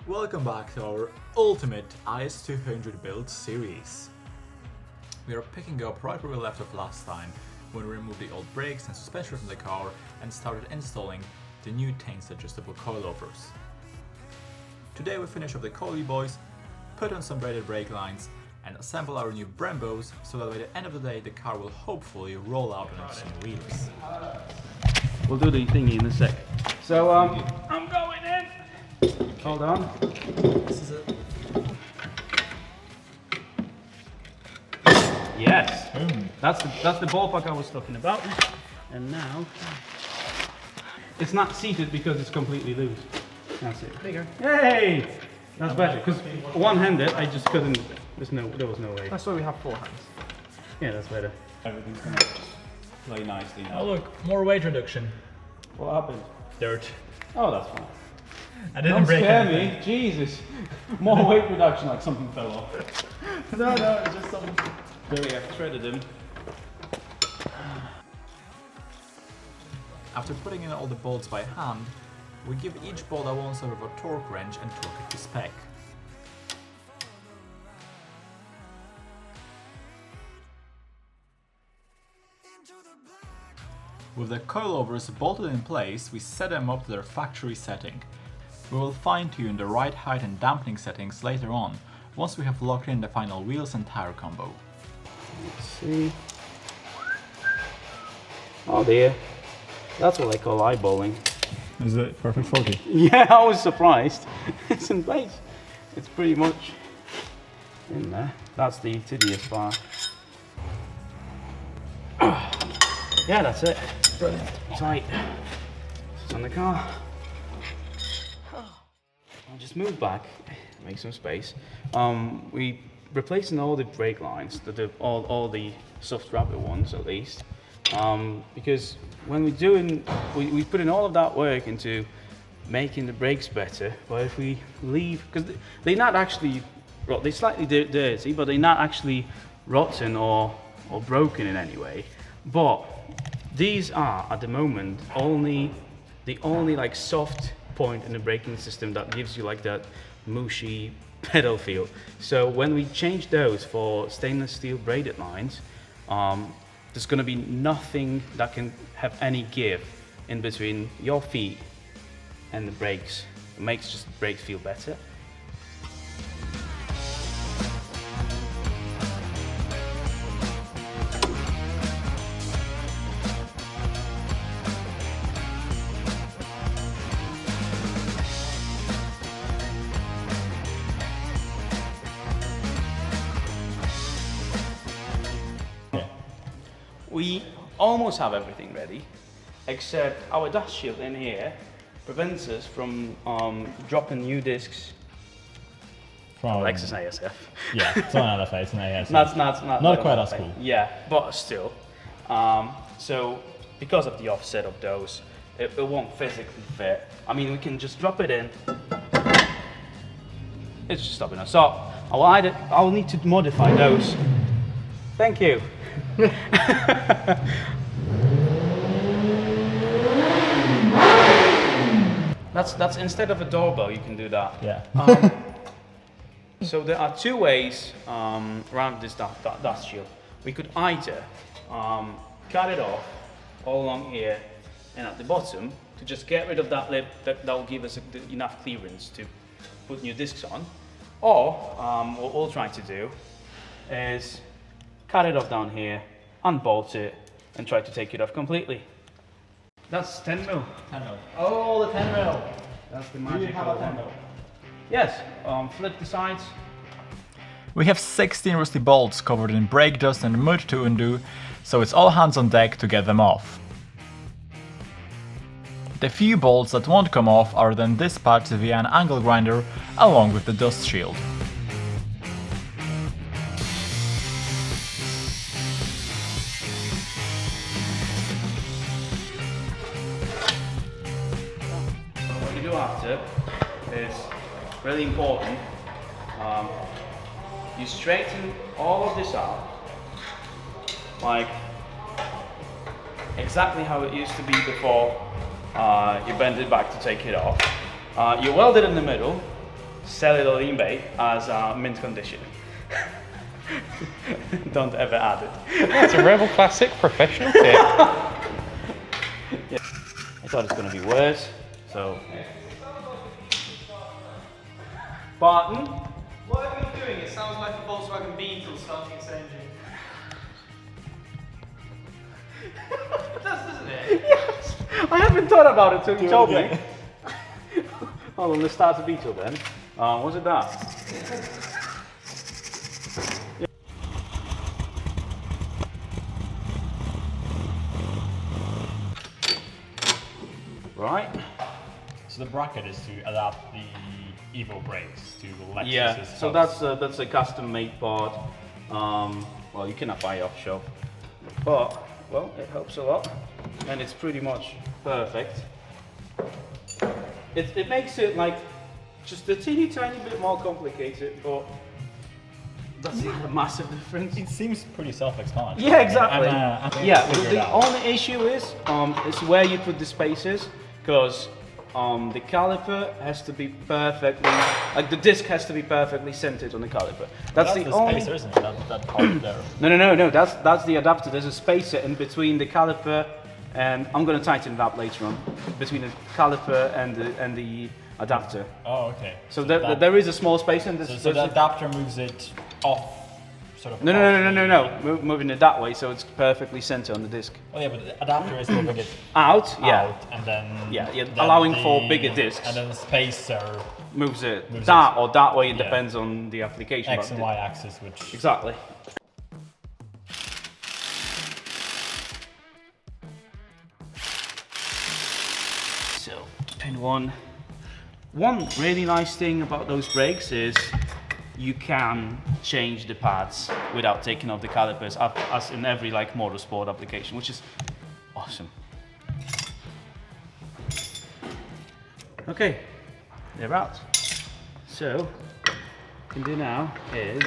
Welcome back to our ultimate IS200 build series. We are picking up right where we left off last time, when we removed the old brakes and suspension from the car and started installing the new Taints adjustable coilovers. Today we finish off the coily boys, put on some braided brake lines and assemble our new Brembos so that by the end of the day the car will hopefully roll out on its new wheels. We'll do the thingy in a sec. So I'm going in. Hold on. This is it. Yes. That's the ballpark I was talking about. And now it's not seated because it's completely loose. That's it. Bigger. Yay! That's better because one-handed I just couldn't. There was no way. That's why we have four hands. Yeah, that's better. Everything's gonna play nicely now. Oh look, more weight reduction. What happened? Dirt. Oh, that's fine. I didn't Don't break scare anything. me. Jesus. More weight reduction, like something fell off. No, it's just something. There we have threaded them. After putting in all the bolts by hand, we give each bolt a one sort of a torque wrench and torque it to spec. With the coilovers bolted in place, we set them up to their factory setting. We will fine-tune the right height and dampening settings later on, once we have locked in the final wheels and tire combo. Let's see. Oh dear. That's what I call eyeballing. Is it perfect 40? Yeah, I was surprised. It's in place. It's pretty much in there. That's the enthusiast bar. Yeah, that's it. Brilliant. Tight. It's on the car. I'll just move back, make some space. We replacing all the brake lines, all the soft rubber ones at least, because when we're doing, we put in all of that work into making the brakes better. But if we leave, because they're not actually, they're slightly dirty, but they're not actually rotten or broken in any way. But these are at the moment the only like soft point in the braking system that gives you like that mushy pedal feel. So when we change those for stainless steel braided lines, there's going to be nothing that can have any give in between your feet and the brakes. It makes just the brakes feel better. We almost have everything ready, except our dust shield in here prevents us from dropping new discs. From Lexus ISF. Yeah, it's not an LFA, it's an AS. Not quite as cool. Yeah, but still. So because of the offset of those, it won't physically fit. I mean, we can just drop it in. It's just stopping us. So I'll need to modify those. Thank you. That's instead of a doorbell, you can do that. Yeah. So there are two ways around this dust shield. We could either cut it off all along here and at the bottom to just get rid of that lip that will give us enough clearance to put new discs on, or what we'll try to do is cut it off down here, unbolt it, and try to take it off completely. That's 10 mil. 10 mil. Oh, the 10 mil. That's the magic of 10 mil. Yes, flip the sides. We have 16 rusty bolts covered in brake dust and mud to undo, so it's all hands on deck to get them off. The few bolts that won't come off are then dispatched via an angle grinder along with the dust shield. What you do after is really important. You straighten all of this out, like exactly how it used to be before you bend it back to take it off. You weld it in the middle, sell it on eBay as mint condition. Don't ever add it. It's a Rebel Classic professional tip. Yeah. I thought it's going to be worse, so. Barton, what are you doing? It sounds like a Volkswagen Beetle starting its engine. It does, doesn't it? Yes. I haven't thought about it till you told me. Hold on, let's start the Beetle then. Was it that? Right. So the bracket is to adapt the Evo brakes to Lexus. Yeah, so that's a custom-made part. Well, you cannot buy off shop, but well, it helps a lot, and it's pretty much perfect. It makes it like just a teeny tiny bit more complicated, but that's a massive difference. It seems pretty self-explanatory. Yeah, exactly. Yeah, the only issue is where you put the spacers, because the caliper has to be perfectly, like the disc has to be perfectly centered on the caliper. That's the only spacer, isn't it? That part there. No. That's the adapter. There's a spacer in between the caliper, and I'm going to tighten it up later on, between the caliper and the adapter. Oh, okay. So there is a small space, and so the adapter moves it off, sort of. No. Moving it that way, so it's perfectly centered on the disc. Oh yeah, but the adapter is moving it Out, and then then allowing for bigger discs. and then the spacer Moves it Moves that it. or that way. It Yeah. depends on the application. X but and Y axis, which Exactly. So, pin one. One really nice thing about those brakes is you can change the pads without taking off the calipers, as in every like motorsport application, which is awesome. Okay, they're out. So, what I can do now is,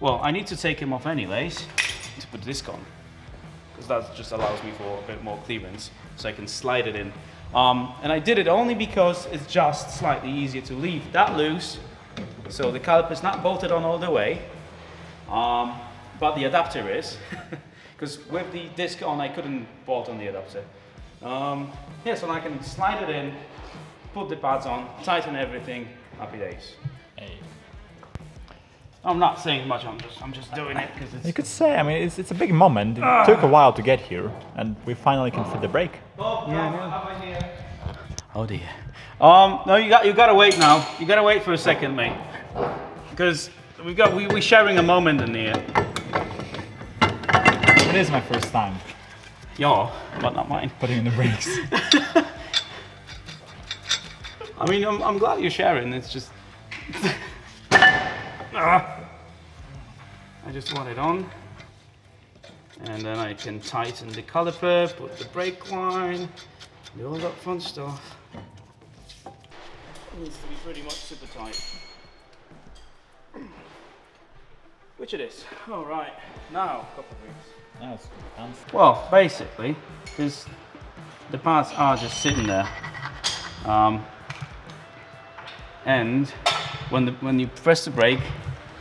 well, I need to take them off anyways to put this on, because that just allows me for a bit more clearance, so I can slide it in. And I did it only because it's just slightly easier to leave that loose, so the caliper's not bolted on all the way, but the adapter is, because with the disc on I couldn't bolt on the adapter. Yeah, so I can slide it in, put the pads on, tighten everything, happy days. hey. I'm not saying much, I'm just doing it because it's... You could say, I mean, it's a big moment. It took a while to get here, and we finally can fit the brake. Oh dear. No, you gotta wait now. You gotta wait for a second, mate. Because we're sharing a moment in here. It is my first time Your, but not mine. putting in the brakes. I mean, I'm glad you're sharing. It's just, I just want it on, and then I can tighten the caliper, put the brake line, do all that fun stuff. It needs to be pretty much super tight. Which it is. All right, now couple of things. No, it's fancy. Well, basically, because the parts are just sitting there, and when you press the brake,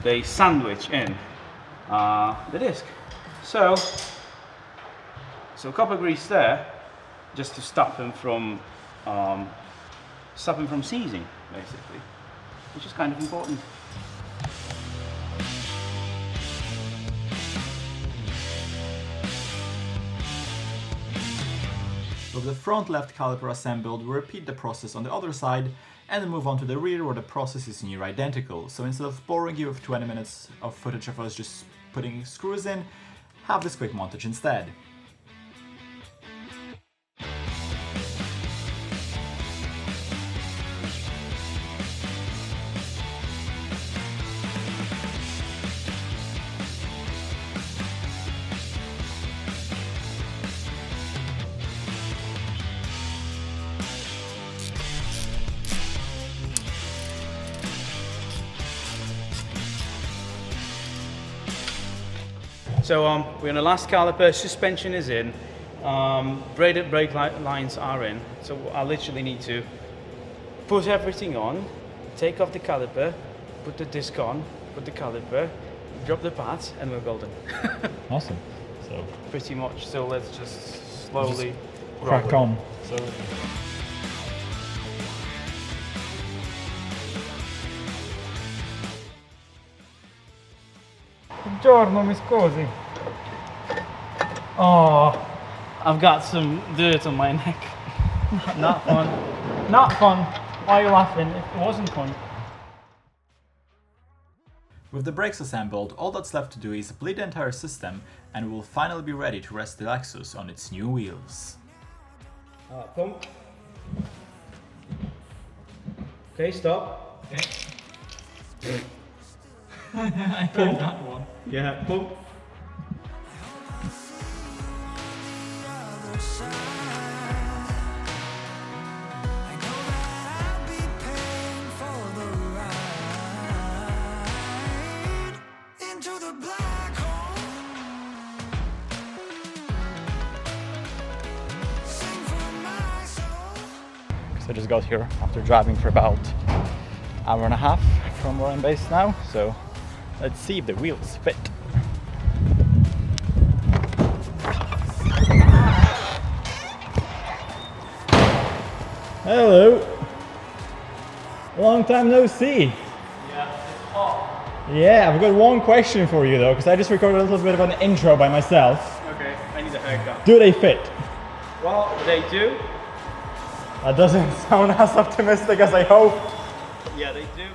they sandwich in the disc. So copper grease there, just to stop him from seizing, basically, which is kind of important. With the front left caliper assembled, we repeat the process on the other side and then move on to the rear where the process is near identical. So instead of boring you with 20 minutes of footage of us just putting screws in, have this quick montage instead. So we're on the last caliper, suspension is in, braided brake lines are in, so I literally need to put everything on, take off the caliper, put the disc on, put the caliper, drop the pads, and we're golden. Awesome. So Pretty much. So let's just slowly crack roll it. on. So Buongiorno, mi scusi. Oh, I've got some dirt on my neck. not fun. Not fun. Why are you laughing? It wasn't fun. With the brakes assembled, all that's left to do is bleed the entire system and we'll finally be ready to rest the Lexus on its new wheels. Pump. Okay, stop. I did that one. Yeah, pump. I just got here after driving for about hour and a half from where I'm based now, so let's see if the wheels fit. Hello! Long time no see! Yeah, it's hot. Yeah, I've got one question for you though, because I just recorded a little bit of an intro by myself. Okay, I need a haircut. Do they fit? Well, they do. That doesn't sound as optimistic as I hoped. Yeah, they do.